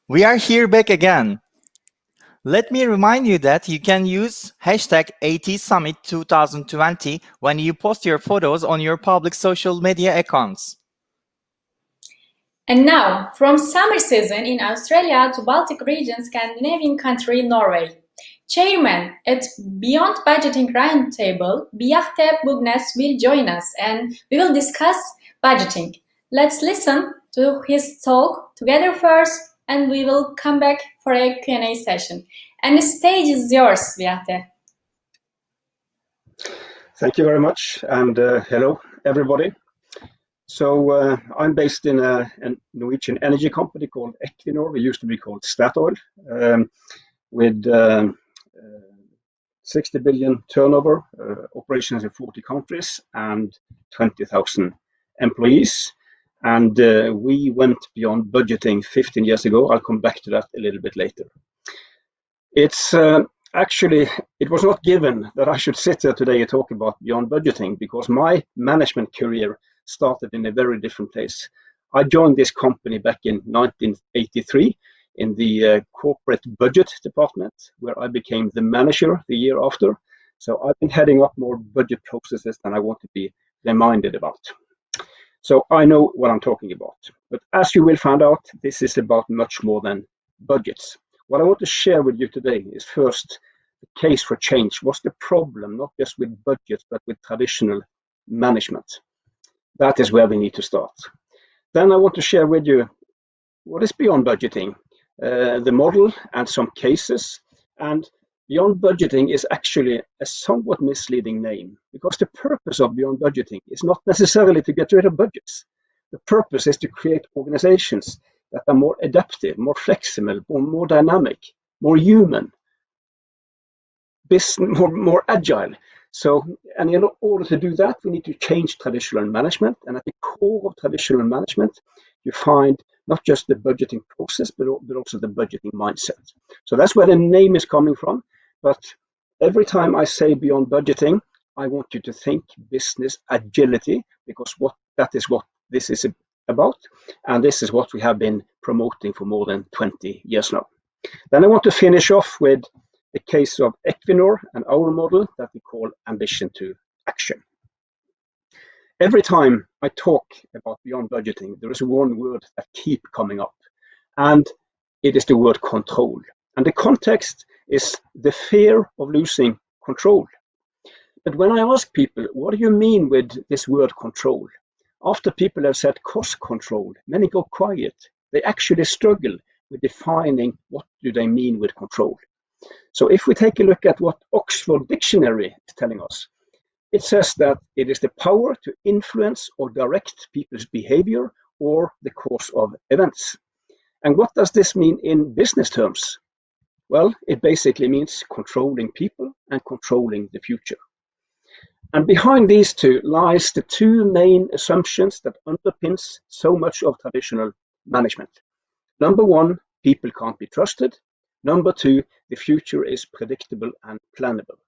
We are here back again. Let me remind you that you can use hashtag ATSummit 2020 when you post your photos on your public social media accounts. And now, from summer season in Australia to Baltic region, Scandinavian country Norway. Chairman at Beyond Budgeting Roundtable, Bjarte Bogsnes will join us and we will discuss budgeting. Let's listen to his talk together first and we will come back for a Q&A session. And the stage is yours, Bjarte. Thank you very much, and hello, everybody. So I'm based in a Norwegian energy company called Equinor. We used to be called Statoil, with 60 billion turnover, operations in 40 countries, and 20,000 employees. And we went beyond budgeting 15 years ago. I'll come back to that a little bit later. It's actually, it was not given that I should sit here today and talk about beyond budgeting, because my management career started in a very different place. I joined this company back in 1983 in the corporate budget department, where I became the manager the year after. So I've been heading up more budget processes than I want to be reminded about. So I know what I'm talking about. But as you will find out, this is about much more than budgets. What I want to share with you today is first the case for change. What's the problem, not just with budgets, but with traditional management? That is where we need to start. Then I want to share with you what is beyond budgeting, the model and some cases. And beyond budgeting is actually a somewhat misleading name, because the purpose of beyond budgeting is not necessarily to get rid of budgets. The purpose is to create organizations that are more adaptive, more flexible, more dynamic, more human, more agile. So, and in order to do that, we need to change traditional management. And at the core of traditional management, you find not just the budgeting process, but also the budgeting mindset. So that's where the name is coming from. But every time I say beyond budgeting, I want you to think business agility, because that is what this is about. And this is what we have been promoting for more than 20 years now. Then I want to finish off with the case of Equinor and our model that we call ambition to action. Every time I talk about beyond budgeting, there is one word that keeps coming up, and it is the word control. And the context is the fear of losing control. But when I ask people, what do you mean with this word control? After people have said cost control, many go quiet. They actually struggle with defining what do they mean with control. So if we take a look at what Oxford Dictionary is telling us, it says that it is the power to influence or direct people's behavior or the course of events. And what does this mean in business terms? Well, it basically means controlling people and controlling the future. And behind these two lies the two main assumptions that underpins so much of traditional management. Number one, people can't be trusted. Number two, the future is predictable and plannable.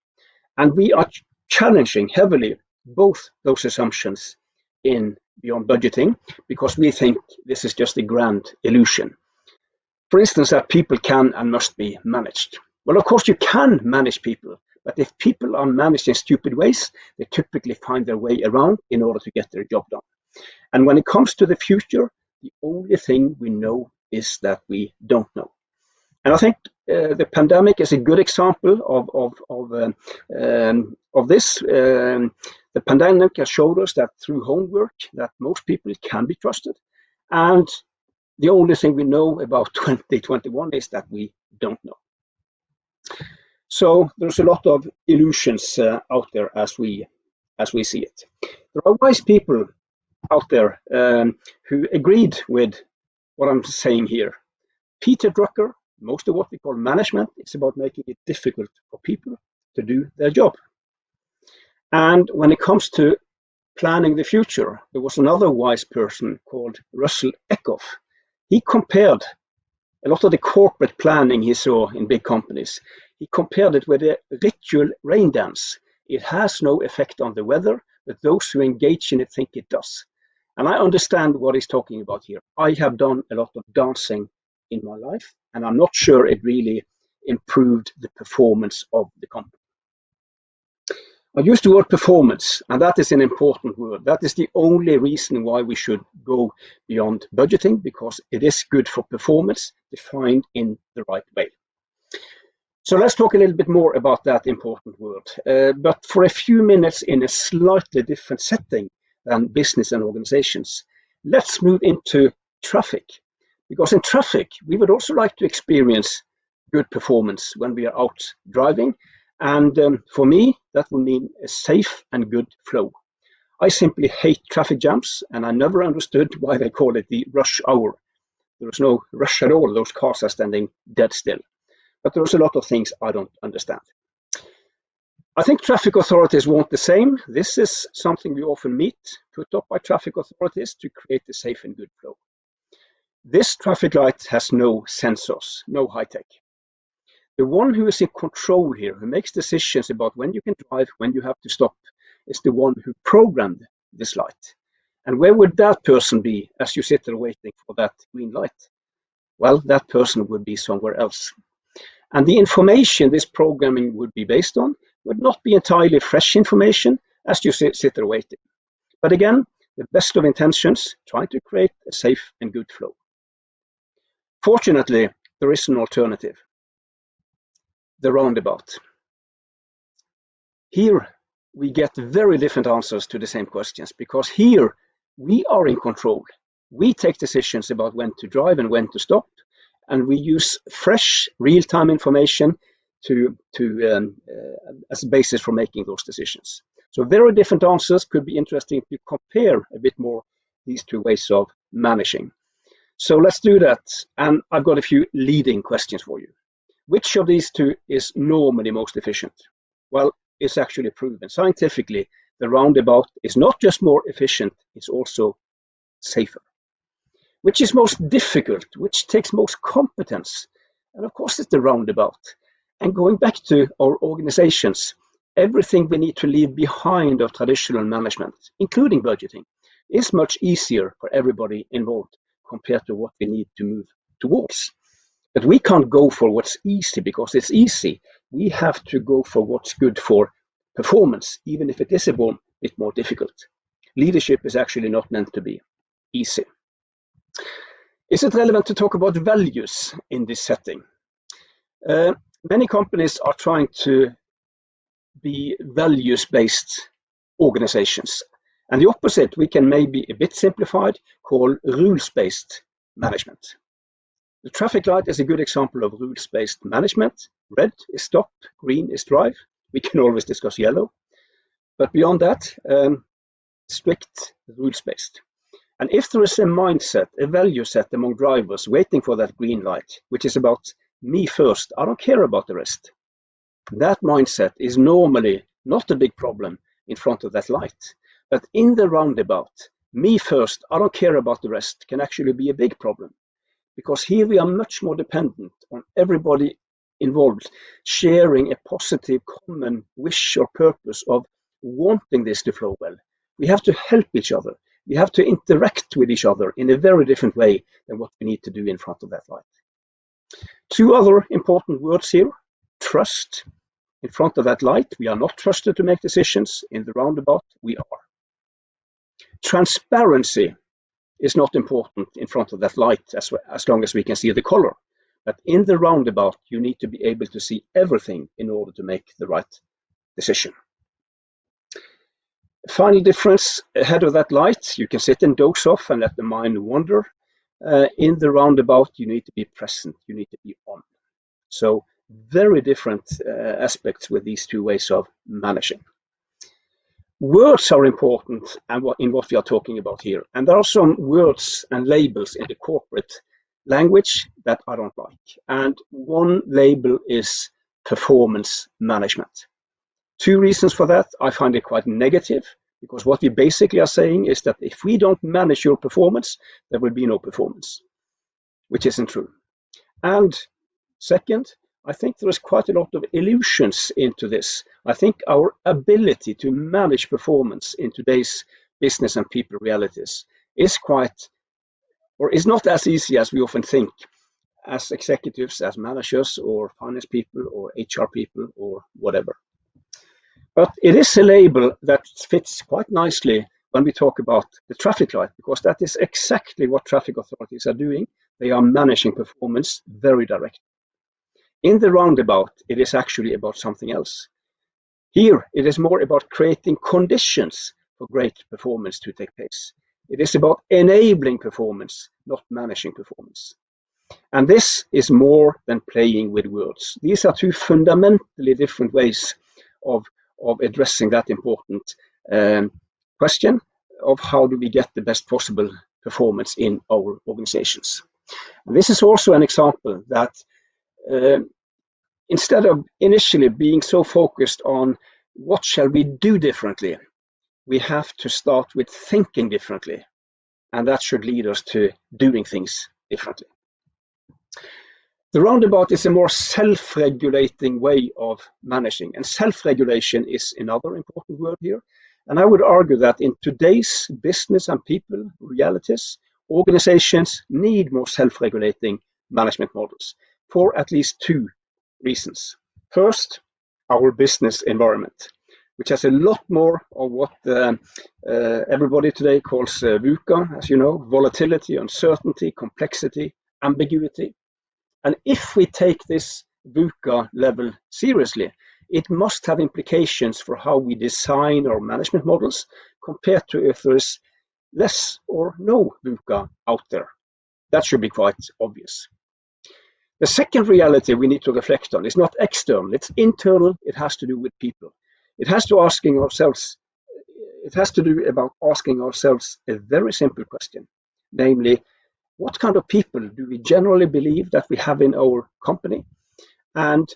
And we are challenging heavily both those assumptions in beyond budgeting, because we think this is just a grand illusion. For instance, that people can and must be managed. Well, of course, you can manage people, but if people are managed in stupid ways, they typically find their way around in order to get their job done. And when it comes to the future, the only thing we know is that we don't know. And I think the pandemic is a good example of this. The pandemic has showed us that through homework, that most people can be trusted. And the only thing we know about 2021 is that we don't know. So there's a lot of illusions out there as we see it. There are wise people out there who agreed with what I'm saying here. Peter Drucker, most of what we call management is about making it difficult for people to do their job. And when it comes to planning the future, there was another wise person called Russell Eckhoff. He compared a lot of the corporate planning he saw in big companies. He compared it with a ritual rain dance. It has no effect on the weather, but those who engage in it think it does. And I understand what he's talking about here. I have done a lot of dancing in my life, and I'm not sure it really improved the performance of the company. I use the word performance, and that is an important word. That is the only reason why we should go beyond budgeting, because it is good for performance defined in the right way. So let's talk a little bit more about that important word, but for a few minutes in a slightly different setting than business and organizations. Let's move into traffic, because in traffic, we would also like to experience good performance when we are out driving. And for me, that will mean a safe and good flow. I simply hate traffic jams, and I never understood why they call it the rush hour. There is no rush at all. Those cars are standing dead still. But there's a lot of things I don't understand. I think traffic authorities want the same. This is something we often meet, put up by traffic authorities to create a safe and good flow. This traffic light has no sensors, no high tech. The one who is in control here, who makes decisions about when you can drive, when you have to stop, is the one who programmed this light. And where would that person be as you sit there waiting for that green light? Well, that person would be somewhere else. And the information this programming would be based on would not be entirely fresh information as you sit there waiting. But again, the best of intentions, trying to create a safe and good flow. Fortunately, there is an alternative. The roundabout. Here we get very different answers to the same questions, because here we are in control. We take decisions about when to drive and when to stop, and we use fresh real-time information as a basis for making those decisions. So very different answers. Could be interesting to compare a bit more these two ways of managing. So let's do that, and I've got a few leading questions for you. Which of these two is normally most efficient? Well, it's actually proven scientifically. The roundabout is not just more efficient, it's also safer. Which is most difficult? Which takes most competence? And of course, it's the roundabout. And going back to our organizations, everything we need to leave behind of traditional management, including budgeting, is much easier for everybody involved compared to what we need to move towards. But we can't go for what's easy because it's easy. We have to go for what's good for performance, even if it is a bit more difficult. Leadership is actually not meant to be easy. Is it relevant to talk about values in this setting? Many companies are trying to be values-based organizations. And the opposite, we can maybe a bit simplified, call rules-based management. The traffic light is a good example of rules-based management. Red is stop, green is drive. We can always discuss yellow. But beyond that, strict rules-based. And if there is a mindset, a value set among drivers waiting for that green light, which is about me first, I don't care about the rest. That mindset is normally not a big problem in front of that light. But in the roundabout, me first, I don't care about the rest can actually be a big problem. Because here we are much more dependent on everybody involved sharing a positive common wish or purpose of wanting this to flow well. We have to help each other. We have to interact with each other in a very different way than what we need to do in front of that light. Two other important words here. Trust. In front of that light, we are not trusted to make decisions. In the roundabout, we are. Transparency is not important in front of that light as long as we can see the color. But in the roundabout, you need to be able to see everything in order to make the right decision. Final difference, ahead of that light, you can sit and doze off and let the mind wander. In the roundabout, you need to be present, you need to be on. So very different aspects with these two ways of managing. Words are important in what we are talking about here. And there are some words and labels in the corporate language that I don't like. And one label is performance management. Two reasons for that. I find it quite negative, because what we basically are saying is that if we don't manage your performance, there will be no performance, which isn't true. And second, I think there is quite a lot of illusions into this. I think our ability to manage performance in today's business and people realities is not as easy as we often think. as executives, as managers, or finance people, or HR people, or whatever. But it is a label that fits quite nicely when we talk about the traffic light, because that is exactly what traffic authorities are doing. They are managing performance very directly. In the roundabout, it is actually about something else. Here, it is more about creating conditions for great performance to take place. It is about enabling performance, not managing performance. And this is more than playing with words. These are two fundamentally different ways of addressing that important question of how do we get the best possible performance in our organizations. And this is also an example that instead of initially being so focused on what shall we do differently, we have to start with thinking differently. And that should lead us to doing things differently. The roundabout is a more self-regulating way of managing, and self-regulation is another important word here. And I would argue that in today's business and people realities, organizations need more self-regulating management models for at least two reasons. First, our business environment, which has a lot more of what everybody today calls VUCA, as you know, volatility, uncertainty, complexity, ambiguity. And if we take this VUCA level seriously, it must have implications for how we design our management models compared to if there is less or no VUCA out there. That should be quite obvious. The second reality we need to reflect on is not external, it's internal. It has to do with people. It has to do about asking ourselves a very simple question, namely, what kind of people do we generally believe that we have in our company? And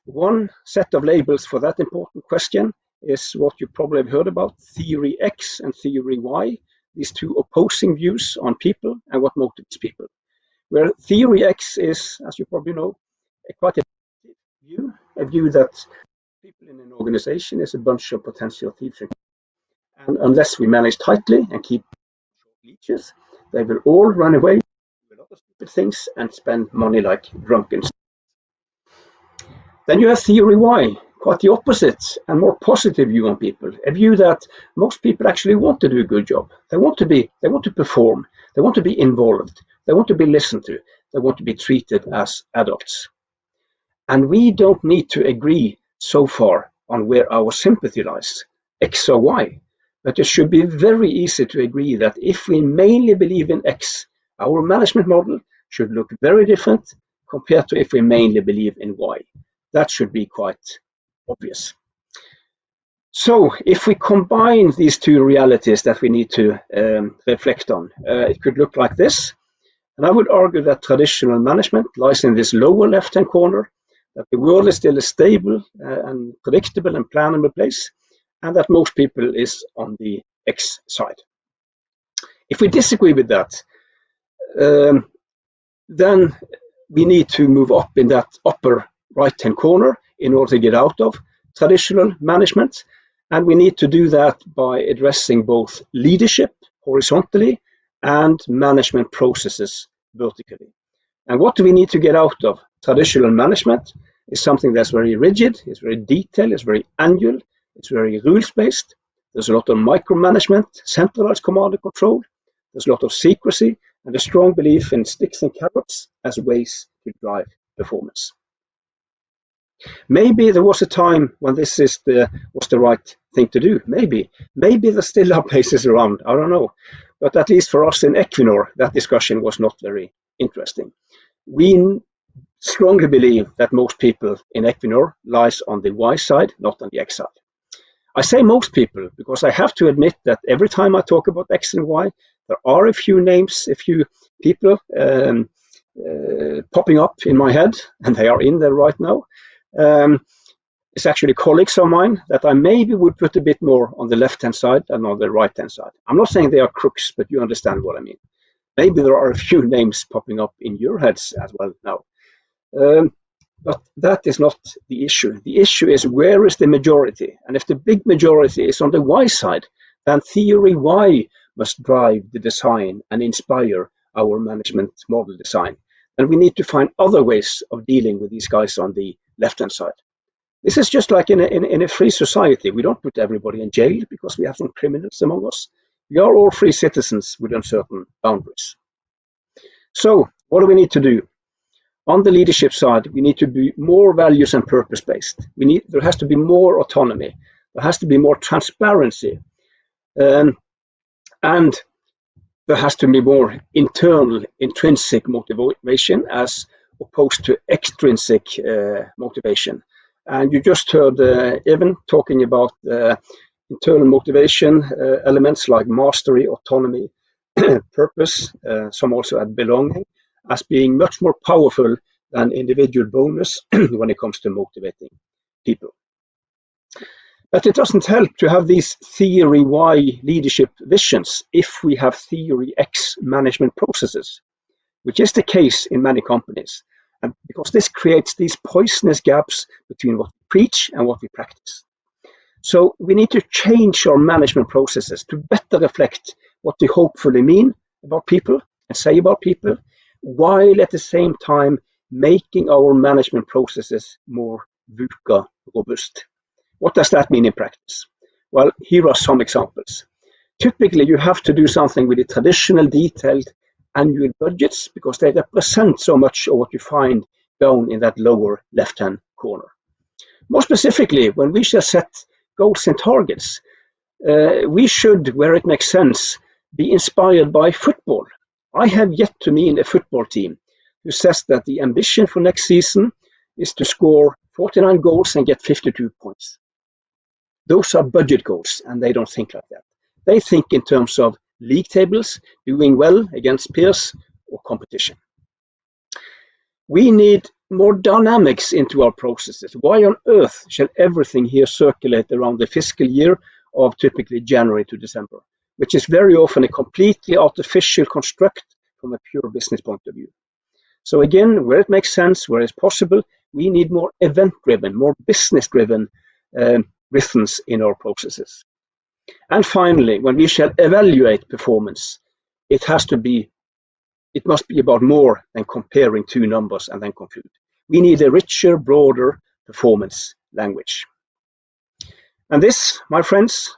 one set of labels for that important question is what you probably have heard about, theory X and theory Y, these two opposing views on people and what motivates people. Where theory X is, as you probably know, quite a view that people in an organization is a bunch of potential thieves. And unless we manage tightly and keep short leashes, they will all run away, do a lot of stupid things, and spend money like drunken. Then you have theory Y, quite the opposite and more positive view on people. A view that most people actually want to do a good job. They want to perform. They want to be involved. They want to be listened to. They want to be treated as adults. And we don't need to agree so far on where our sympathy lies, X or Y. But it should be very easy to agree that if we mainly believe in X, our management model should look very different compared to if we mainly believe in Y. That should be quite obvious. So if we combine these two realities that we need to reflect on, it could look like this. And I would argue that traditional management lies in this lower left-hand corner, that the world is still a stable and predictable and plannable place, and that most people is on the X side. If we disagree with that, then we need to move up in that upper right-hand corner in order to get out of traditional management. And we need to do that by addressing both leadership horizontally and management processes vertically. And what do we need to get out of? Traditional management is something that's very rigid, it's very detailed, it's very annual, it's very rules-based. There's a lot of micromanagement, centralized command and control. There's a lot of secrecy and a strong belief in sticks and carrots as ways to drive performance. Maybe there was a time when this was the right thing to do. Maybe there still are places around. I don't know. But at least for us in Equinor, that discussion was not very interesting. We strongly believe that most people in Equinor lies on the Y side, not on the X side. I say most people because I have to admit that every time I talk about X and Y, there are a few names, a few people popping up in my head, and they are in there right now. It's actually colleagues of mine that I maybe would put a bit more on the left-hand side than on the right-hand side. I'm not saying they are crooks, but you understand what I mean. Maybe there are a few names popping up in your heads as well now. But that is not the issue. The issue is, where is the majority? And if the big majority is on the Y side, then theory Y must drive the design and inspire our management model design. And we need to find other ways of dealing with these guys on the left-hand side. This is just like in a free society. We don't put everybody in jail because we have some criminals among us. We are all free citizens within certain boundaries. So what do we need to do? On the leadership side, we need to be more values and purpose-based. There has to be more autonomy. There has to be more transparency. And there has to be more internal, intrinsic motivation as opposed to extrinsic motivation. And you just heard Evan talking about internal motivation elements like mastery, autonomy, purpose, some also add belonging, as being much more powerful than individual bonus when it comes to motivating people. But it doesn't help to have these theory Y leadership visions if we have theory X management processes, which is the case in many companies. And because this creates these poisonous gaps between what we preach and what we practice. So we need to change our management processes to better reflect what we hopefully mean about people and say about people, while at the same time making our management processes more VUCA robust. What does that mean in practice? Well, here are some examples. Typically, you have to do something with the traditional detailed annual budgets because they represent so much of what you find down in that lower left-hand corner. More specifically, when we shall set goals and targets, we should, where it makes sense, be inspired by football. I have yet to meet a football team who says that the ambition for next season is to score 49 goals and get 52 points. Those are budget goals, and they don't think like that. They think in terms of league tables, doing well against peers or competition. We need more dynamics into our processes. Why on earth shall everything here circulate around the fiscal year of typically January to December, which is very often a completely artificial construct from a pure business point of view. So again, where it makes sense, where it's possible, we need more event-driven, more business-driven rhythms in our processes. And finally, when we shall evaluate performance, it must be about more than comparing two numbers and then conclude. We need a richer, broader performance language. And this, my friends,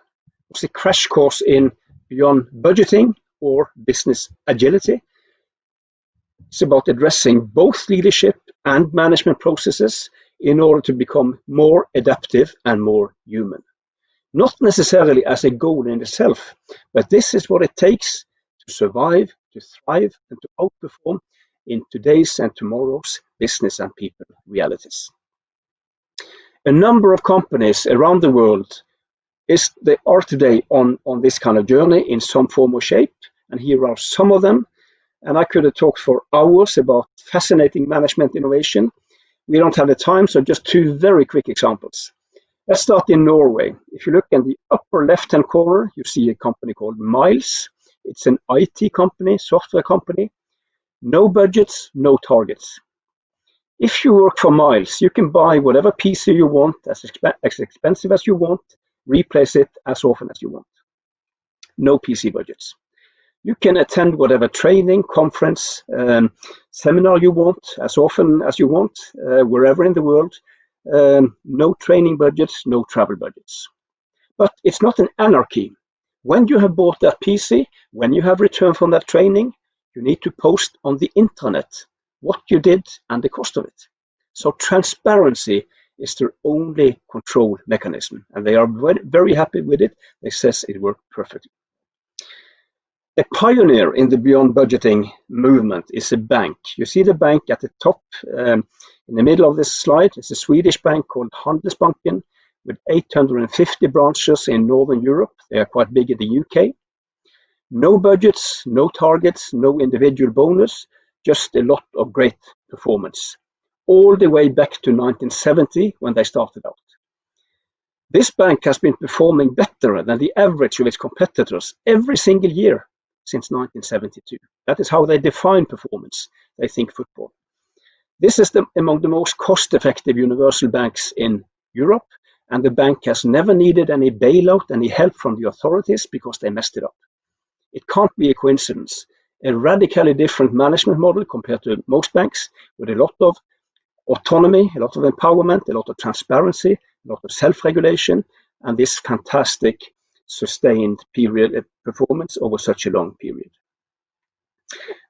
was a crash course in beyond budgeting or business agility. It's about addressing both leadership and management processes in order to become more adaptive and more human. Not necessarily as a goal in itself, but this is what it takes to survive, to thrive, and to outperform in today's and tomorrow's business and people realities. A number of companies around the world they are today on this kind of journey in some form or shape, and here are some of them. And I could have talked for hours about fascinating management innovation. We don't have the time, so just two very quick examples. Let's start in Norway. If you look in the upper left-hand corner, you see a company called Miles. It's an IT company, software company. No budgets, no targets. If you work for Miles, you can buy whatever PC you want, as expensive as you want, replace it as often as you want. No PC budgets. You can attend whatever training, conference, seminar you want, as often as you want, wherever in the world. No training budgets, no travel budgets. But it's not an anarchy. When you have bought that PC, when you have returned from that training, you need to post on the intranet what you did and the cost of it. So transparency is their only control mechanism, and they are very happy with it. They says it worked perfectly. A pioneer in the beyond budgeting movement is a bank. You see the bank at the top in the middle of this slide. It's a Swedish bank called Handelsbanken with 850 branches in Northern Europe. They are quite big in the UK. No budgets, no targets, no individual bonus, just a lot of great performance. All the way back to 1970 when they started out. This bank has been performing better than the average of its competitors every single year since 1972. That is how they define performance. They think football. This is among the most cost-effective universal banks in Europe, and the bank has never needed any bailout, any help from the authorities because they messed it up. It can't be a coincidence. a radically different management model compared to most banks, with a lot of autonomy, a lot of empowerment, a lot of transparency, a lot of self-regulation, and this fantastic sustained period performance over such a long period.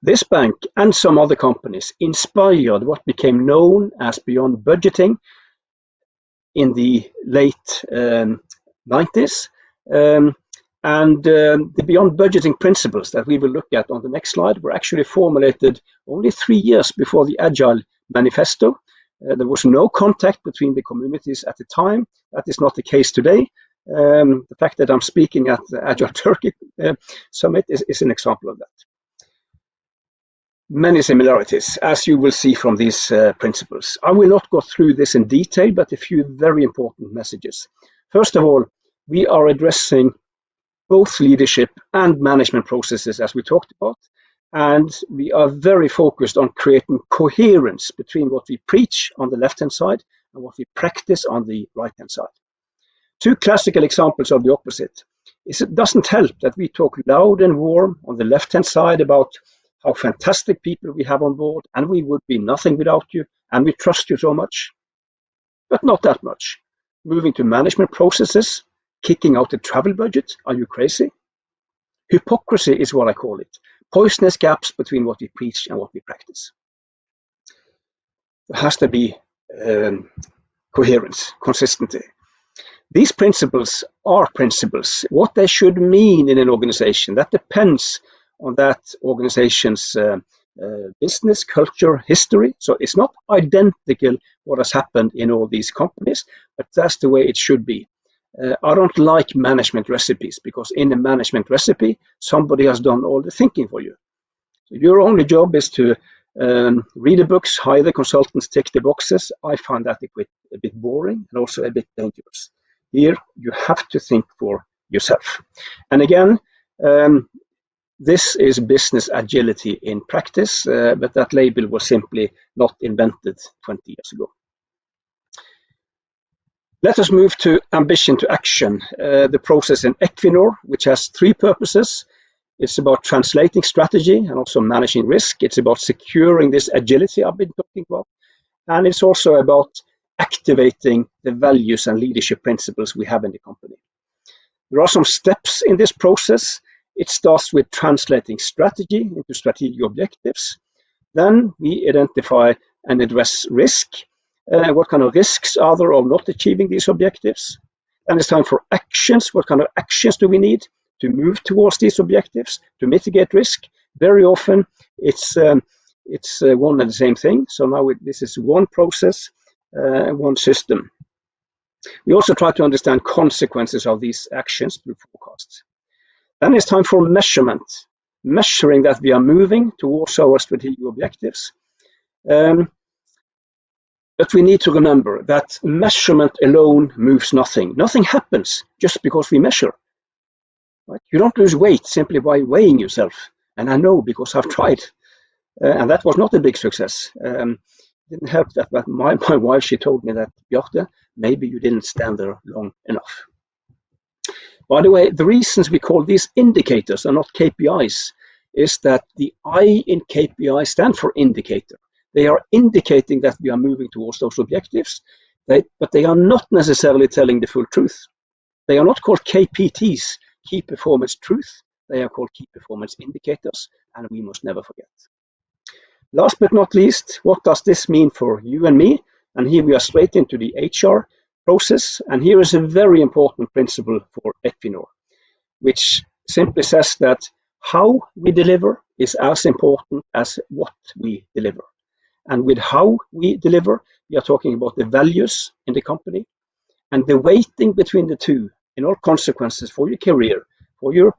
This bank and some other companies inspired what became known as beyond budgeting in the late 90s. The beyond budgeting principles that we will look at on the next slide were actually formulated only 3 years before the Agile manifesto. There was no contact between the communities at the time. That is not the case today. The fact that I'm speaking at the Agile Turkey Summit is an example of that. Many similarities, as you will see from these principles. I will not go through this in detail, but a few very important messages. First of all, we are addressing both leadership and management processes, as we talked about, and we are very focused on creating coherence between what we preach on the left-hand side and what we practice on the right-hand side. Two classical examples of the opposite. It doesn't help that we talk loud and warm on the left-hand side about how fantastic people we have on board, and we would be nothing without you, and we trust you so much, but not that much. Moving to management processes, kicking out the travel budget, are you crazy? Hypocrisy is what I call it. Poisonous gaps between what we preach and what we practice. There has to be coherence, consistency. These principles are principles. What they should mean in an organization, that depends on that organization's business, culture, history. So it's not identical what has happened in all these companies, but that's the way it should be. I don't like management recipes, because in a management recipe, somebody has done all the thinking for you. So your only job is to read the books, hire the consultants, tick the boxes. I find that a bit boring and also a bit dangerous. Here, you have to think for yourself. And again, this is business agility in practice, but that label was simply not invented 20 years ago. Let us move to ambition to action, the process in Equinor, which has three purposes. It's about translating strategy and also managing risk. It's about securing this agility I've been talking about. And it's also about activating the values and leadership principles we have in the company. There are some steps in this process. It starts with translating strategy into strategic objectives. Then we identify and address risk. What kind of risks are there of not achieving these objectives? Then it's time for actions. What kind of actions do we need to move towards these objectives, to mitigate risk? Very often it's one and the same thing. So now this is one process, one system. We also try to understand consequences of these actions through forecasts. Then it's time for measurement, measuring that we are moving towards our strategic objectives. But we need to remember that measurement alone moves nothing. Nothing happens just because we measure. Right? You don't lose weight simply by weighing yourself. And I know, because I've tried. And that was not a big success. Didn't help that, but my wife, she told me that, Bjarte, maybe you didn't stand there long enough. By the way, the reasons we call these indicators and not KPIs is that the I in KPI stand for indicator. They are indicating that we are moving towards those objectives, but they are not necessarily telling the full truth. They are not called KPTs, key performance truth. They are called key performance indicators, and we must never forget. Last but not least, what does this mean for you and me? And here we are straight into the HR process. And here is a very important principle for Equinor, which simply says that how we deliver is as important as what we deliver. And with how we deliver, we are talking about the values in the company, and the weighting between the two in all consequences for your career, for your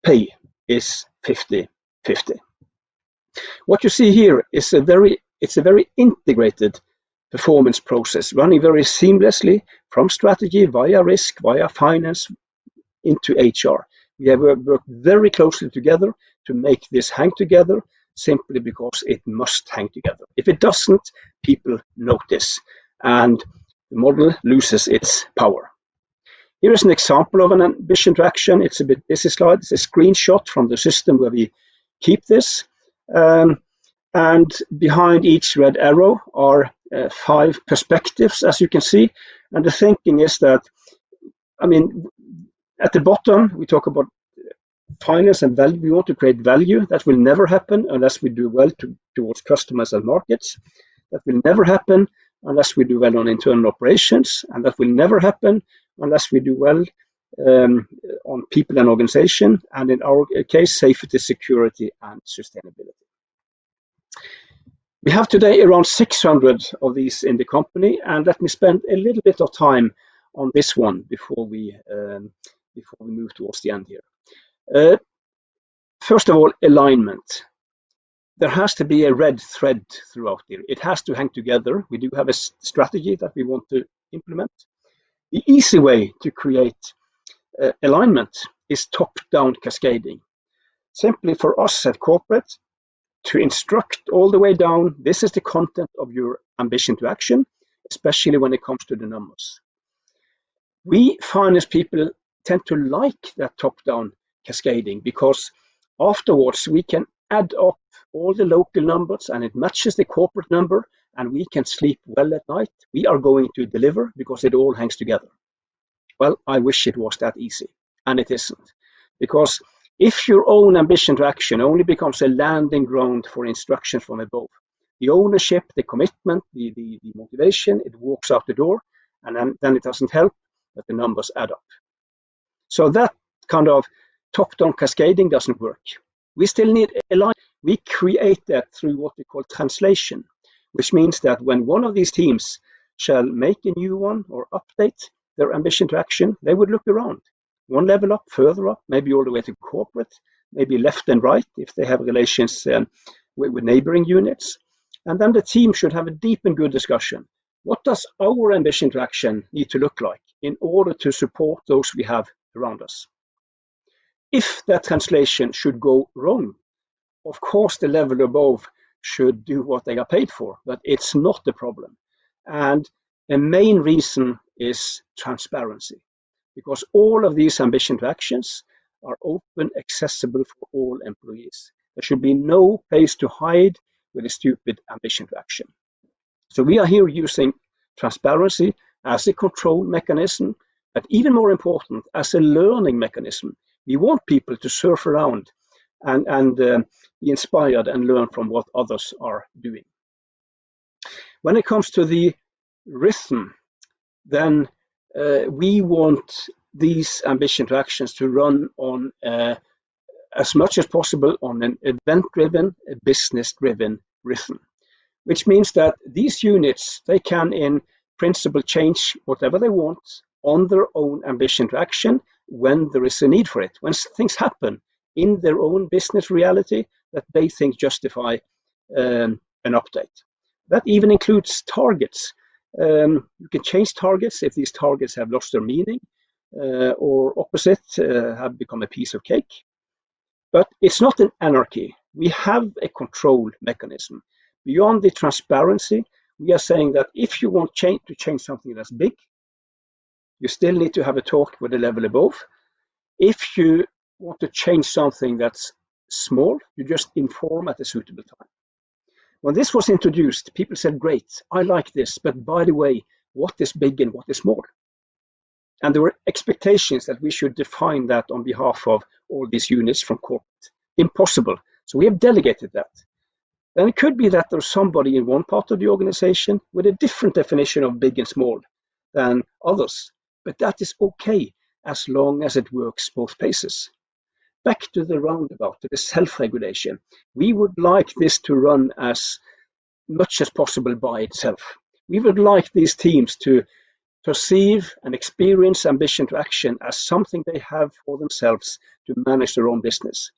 pay, is 50-50. What you see here is a very integrated performance process, running very seamlessly from strategy via risk, via finance, into HR. We have worked very closely together to make this hang together, simply because it must hang together. If it doesn't, people notice, and the model loses its power. Here is an example of an ambition to action. It's a bit busy slide. It's a screenshot from the system where we keep this. And behind each red arrow are 5 perspectives, as you can see. And the thinking is that, at the bottom, we talk about finance and value. We want to create value. That will never happen unless we do well towards customers and markets. That will never happen unless we do well on internal operations. And that will never happen unless we do well on people and organization. And in our case, safety, security, and sustainability. We have today around 600 of these in the company, and let me spend a little bit of time on this one before we move towards the end here. First of all, alignment. There has to be a red thread throughout here. It has to hang together. We do have a strategy that we want to implement. The easy way to create alignment is top-down cascading. Simply for us at corporate, to instruct all the way down, this is the content of your ambition to action, especially when it comes to the numbers. We finance people tend to like that top-down cascading because afterwards we can add up all the local numbers and it matches the corporate number and we can sleep well at night. We are going to deliver because it all hangs together. Well, I wish it was that easy, and it isn't. Because if your own ambition to action only becomes a landing ground for instructions from above, the ownership, the commitment, the motivation, it walks out the door, and then it doesn't help that the numbers add up. So that kind of top-down cascading doesn't work. We still need a line. We create that through what we call translation, which means that when one of these teams shall make a new one or update their ambition to action, they would look around. One level up, further up, maybe all the way to corporate, maybe left and right if they have relations with neighboring units. And then the team should have a deep and good discussion. What does our ambition to action need to look like in order to support those we have around us? If that translation should go wrong, of course the level above should do what they are paid for, but it's not the problem. And the main reason is transparency, because all of these ambition to actions are open, accessible for all employees. There should be no place to hide with a stupid ambition to action. So we are here using transparency as a control mechanism, but even more important, as a learning mechanism. We want people to surf around and be inspired and learn from what others are doing. When it comes to the rhythm, then we want these ambition to actions to run on as much as possible on an event-driven, business-driven rhythm, which means that these units, they can in principle change whatever they want on their own ambition to action when there is a need for it, when things happen in their own business reality that they think justify an update. That even includes targets. You can change targets if these targets have lost their meaning or opposite, have become a piece of cake. But it's not an anarchy. We have a control mechanism. Beyond the transparency, we are saying that if you want to change something that's big, you still need to have a talk with the level above. If you want to change something that's small, you just inform at a suitable time. When this was introduced, people said, great, I like this, but by the way, what is big and what is small? And there were expectations that we should define that on behalf of all these units from corporate. Impossible. So we have delegated that. Then it could be that there's somebody in one part of the organization with a different definition of big and small than others. But that is okay as long as it works both places. Back to the roundabout, to the self-regulation. We would like this to run as much as possible by itself. We would like these teams to perceive and experience ambition to action as something they have for themselves to manage their own business.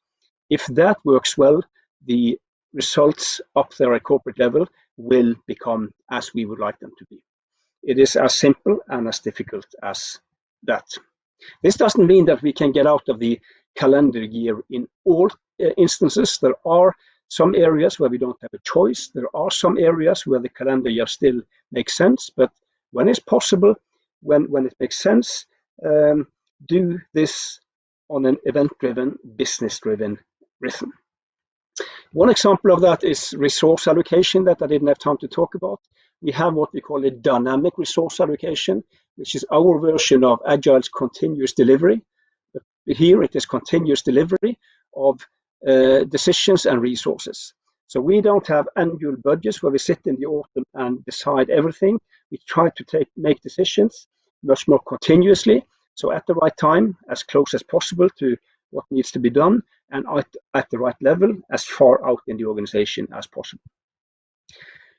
If that works well, the results up there at corporate level will become as we would like them to be. It is as simple and as difficult as that. This doesn't mean that we can get out of the calendar year in all instances. There are some areas where we don't have a choice. There are some areas where the calendar year still makes sense, but when it's possible, when it makes sense, do this on an event-driven, business-driven rhythm. One example of that is resource allocation that I didn't have time to talk about. We have what we call a dynamic resource allocation, which is our version of Agile's continuous delivery. But here it is continuous delivery of decisions and resources. So we don't have annual budgets where we sit in the autumn and decide everything. We try to make decisions much more continuously. So at the right time, as close as possible to what needs to be done, and at the right level, as far out in the organization as possible.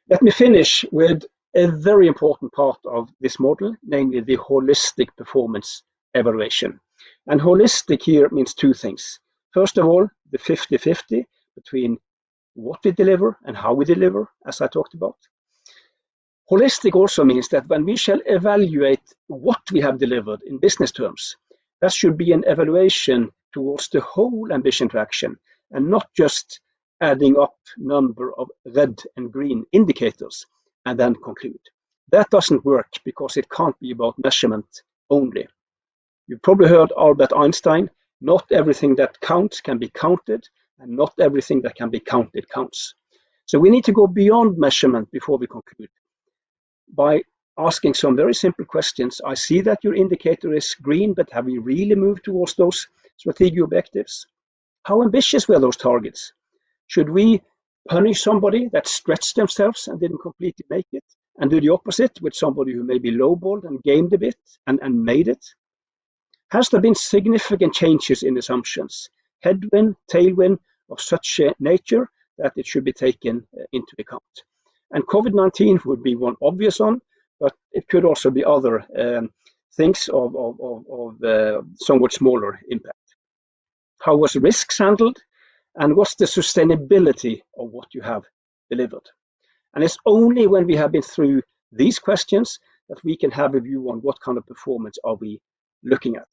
Let me finish with a very important part of this model, namely the holistic performance evaluation. And holistic here means two things. First of all, the 50-50 between what we deliver and how we deliver, as I talked about. Holistic also means that when we shall evaluate what we have delivered in business terms, that should be an evaluation towards the whole ambition to action, and not just adding up number of red and green indicators and then conclude. That doesn't work because it can't be about measurement only. You've probably heard Albert Einstein, not everything that counts can be counted, and not everything that can be counted counts. So we need to go beyond measurement before we conclude by asking some very simple questions. I see that your indicator is green, but have we really moved towards those strategic objectives? How ambitious were those targets? Should we punish somebody that stretched themselves and didn't completely make it, and do the opposite with somebody who maybe lowballed and gamed a bit and made it? Has there been significant changes in assumptions, headwind, tailwind of such a nature that it should be taken into account? And COVID-19 would be one obvious one, but it could also be other things of somewhat smaller impact. How was risks handled? And what's the sustainability of what you have delivered? And it's only when we have been through these questions that we can have a view on what kind of performance are we looking at.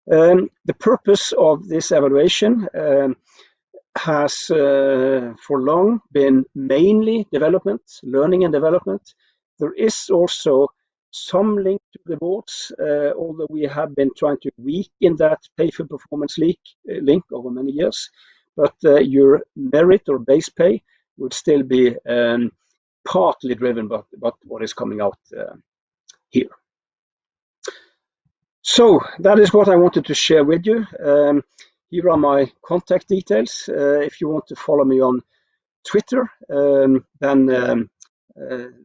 The purpose of this evaluation has for long been mainly development, learning and development. There is also some link to rewards, although we have been trying to weaken that pay for performance link over many years. But your merit or base pay would still be partly driven by what is coming out here. So that is what I wanted to share with you. Here are my contact details. If you want to follow me on Twitter, then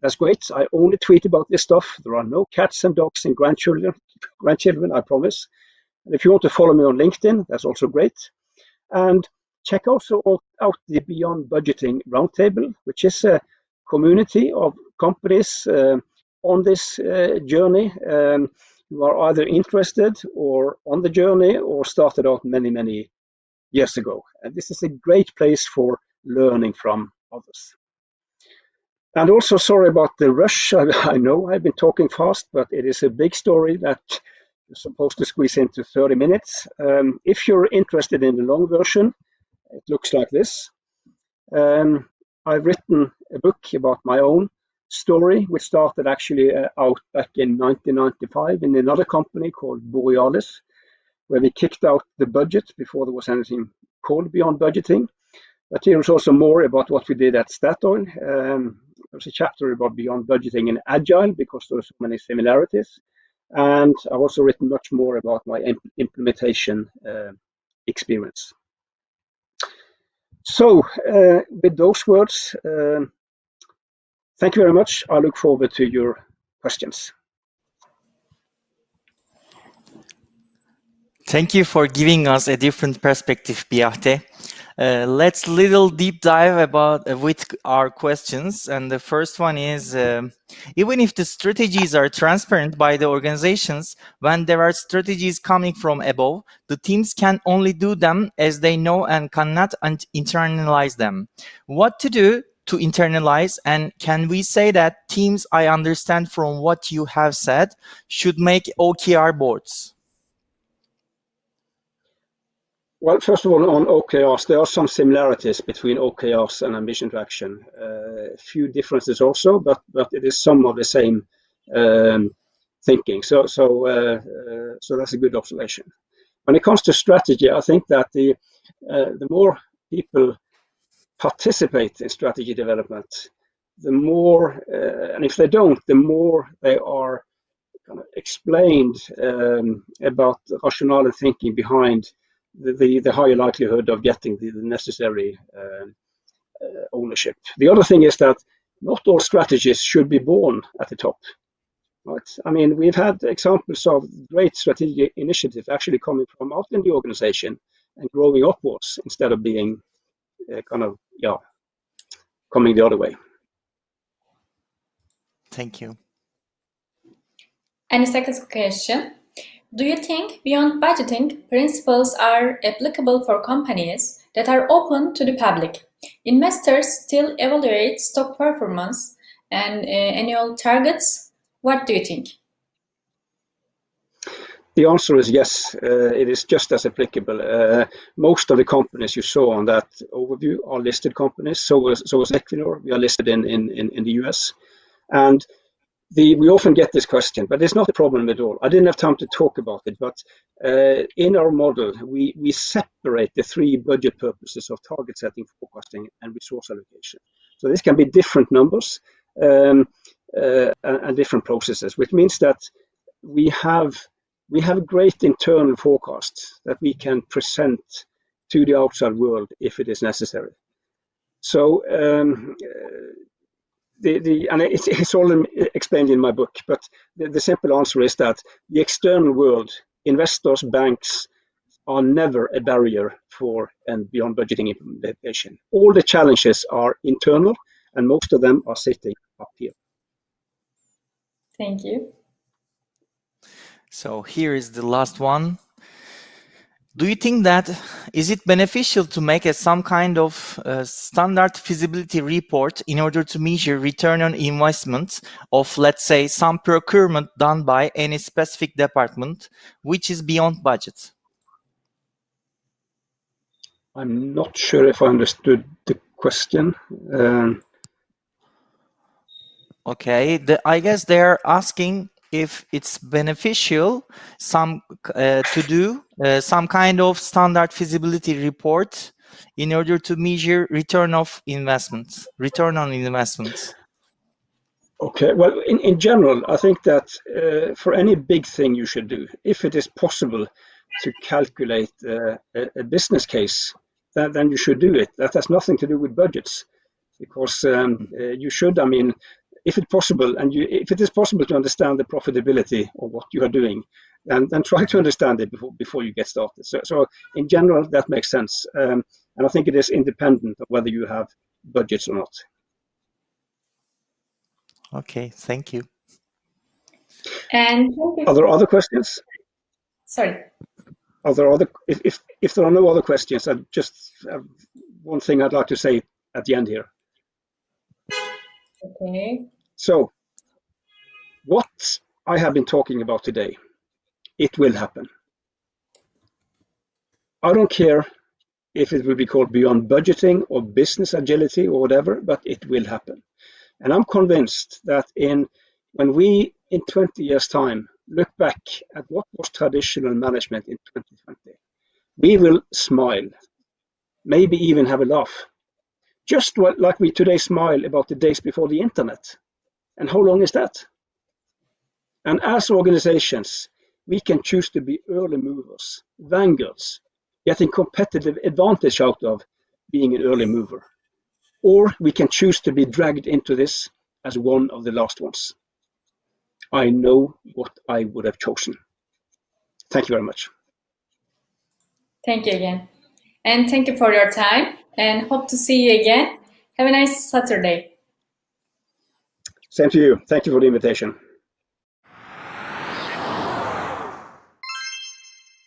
that's great. I only tweet about this stuff. There are no cats and dogs and grandchildren, I promise. And if you want to follow me on LinkedIn, that's also great. And check also out the Beyond Budgeting Roundtable, which is a community of companies on this journey who are either interested or on the journey or started out many, many years ago. And this is a great place for learning from others. And also sorry about the rush. I know I've been talking fast, but it is a big story that you're supposed to squeeze into 30 minutes. If you're interested in the long version, it looks like this. I've written a book about my own story, which started actually out back in 1995 in another company called Borealis, where we kicked out the budget before there was anything called Beyond Budgeting. But here is also more about what we did at Statoil. There's a chapter about Beyond Budgeting in Agile because there are so many similarities. And I've also written much more about my implementation experience. So with those words, thank you very much. I look forward to your questions. Thank you for giving us a different perspective, Bjarte. Let's little deep dive about with our questions. And the first one is, even if the strategies are transparent by the organizations, when there are strategies coming from above, the teams can only do them as they know and cannot internalize them. What to do to internalize, and can we say that teams, I understand from what you have said, should make OKR boards? Well, first of all, on OKRs, there are some similarities between OKRs and ambition to action. A few differences also, but it is some of the same thinking. So that's a good observation. When it comes to strategy, I think that the more people participate in strategy development, the more, and if they don't, the more they are kind of explained about the rationale and thinking behind the higher likelihood of getting the necessary ownership. The other thing is that not all strategies should be born at the top. Right? I mean, we've had examples of great strategic initiatives actually coming from out in the organization and growing upwards instead of being coming the other way. Thank you. And the second question, do you think beyond budgeting principles are applicable for companies that are open to the public? Investors still evaluate stock performance and annual targets. What do you think? The answer is yes, it is just as applicable. Most of the companies you saw on that overview are listed companies. So is Equinor. We are listed in the US. And we often get this question, but it's not a problem at all. I didn't have time to talk about it, but in our model, we separate the three budget purposes of target setting, forecasting, and resource allocation. So this can be different numbers and different processes, which means that we have great internal forecasts that we can present to the outside world if it is necessary. So and it's all explained in my book, but the simple answer is that the external world, investors, banks, are never a barrier for and beyond budgeting implementation. All the challenges are internal, and most of them are sitting up here. Thank you. So here is the last one. Do you think that is it beneficial to make some kind of standard feasibility report in order to measure return on investment of, let's say, some procurement done by any specific department which is beyond budget? I'm not sure if I understood the question. Okay, I guess they're asking if it's beneficial to do some kind of standard feasibility report in order to measure return on investments. Okay, well, in general, I think that for any big thing you should do, if it is possible to calculate a business case, then you should do it. That has nothing to do with budgets, because you should, I mean, if it's possible, and if it is possible to understand the profitability of what you are doing, then try to understand it before you get started. So in general, that makes sense, and I think it is independent of whether you have budgets or not. Okay, thank you. And Are there other questions? sorry. Are there other? If there are no other questions, I just have one thing I'd like to say at the end here. Okay. So, what I have been talking about today, it will happen. I don't care if it will be called beyond budgeting or business agility or whatever, but it will happen. And I'm convinced that when we, in 20 years' time, look back at what was traditional management in 2020, we will smile, maybe even have a laugh. Just like we today smile about the days before the internet. And how long is that? And as organizations, we can choose to be early movers, vanguards, getting competitive advantage out of being an early mover. Or we can choose to be dragged into this as one of the last ones. I know what I would have chosen. Thank you very much. Thank you again. And thank you for your time, and hope to see you again. Have a nice Saturday. Same to you. Thank you for the invitation.